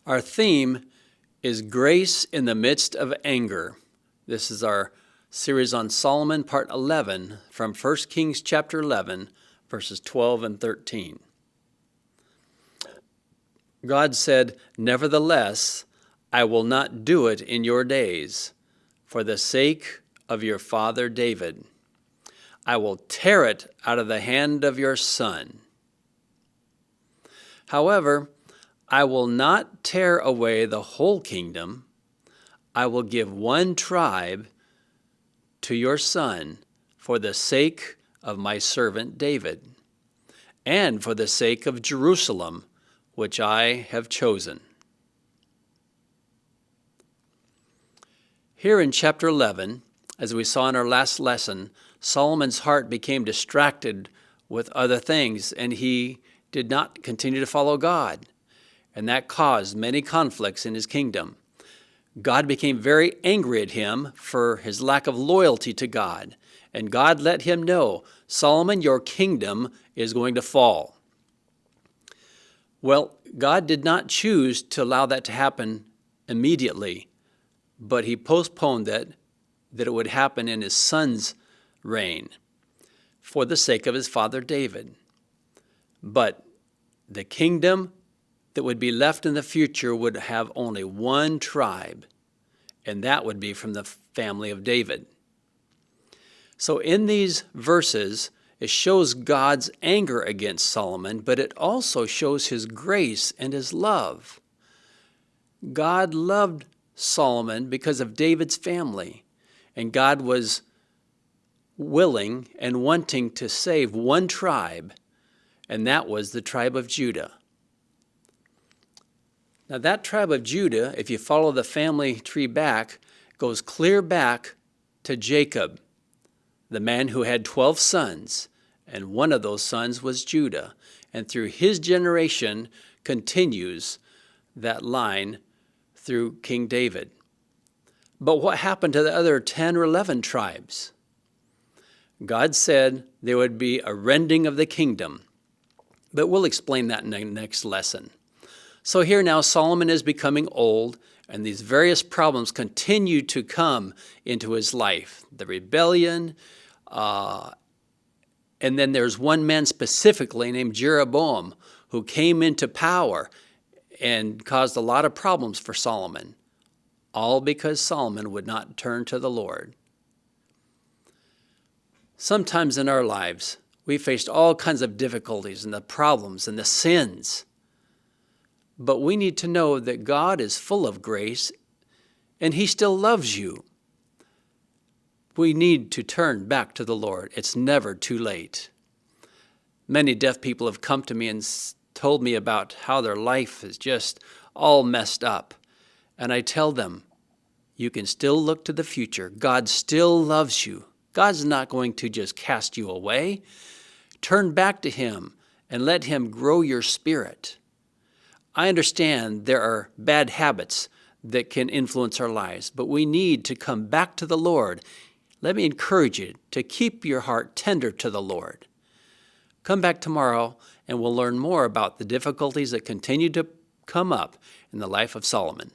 Our theme is Grace in the Midst of Anger. This is our series on Solomon, part 11, from 1 Kings chapter 11, verses 12 and 13. God said, "Nevertheless, I will not do it in your days, for the sake of your father David. I will tear it out of the hand of your son. However, I will not tear away the whole kingdom. I will give one tribe to your son for the sake of my servant David, and for the sake of Jerusalem, which I have chosen." Here in chapter 11, as we saw in our last lesson, Solomon's heart became distracted with other things, and he did not continue to follow God. And that caused many conflicts in his kingdom. God became very angry at him for his lack of loyalty to God. And God let him know, "Solomon, your kingdom is going to fall." Well, God did not choose to allow that to happen immediately, but he postponed that it would happen in his son's reign for the sake of his father David. But the kingdom that would be left in the future would have only one tribe, and that would be from the family of David. So in these verses, it shows God's anger against Solomon, but it also shows his grace and his love. God loved Solomon because of David's family, and God was willing and wanting to save one tribe, and that was the tribe of Judah. Now that tribe of Judah, if you follow the family tree back, goes clear back to Jacob, the man who had 12 sons, and one of those sons was Judah. And through his generation continues that line through King David. But what happened to the other 10 or 11 tribes? God said there would be a rending of the kingdom, but we'll explain that in the next lesson. So here now Solomon is becoming old, and these various problems continue to come into his life. The rebellion, and then there's one man specifically named Jeroboam who came into power and caused a lot of problems for Solomon, all because Solomon would not turn to the Lord. Sometimes in our lives, we faced all kinds of difficulties and the problems and the sins. But we need to know that God is full of grace and he still loves you. We need to turn back to the Lord. It's never too late. Many deaf people have come to me and told me about how their life is just all messed up. And I tell them, you can still look to the future. God still loves you. God's not going to just cast you away. Turn back to him and let him grow your spirit. I understand there are bad habits that can influence our lives, but we need to come back to the Lord. Let me encourage you to keep your heart tender to the Lord. Come back tomorrow and we'll learn more about the difficulties that continue to come up in the life of Solomon.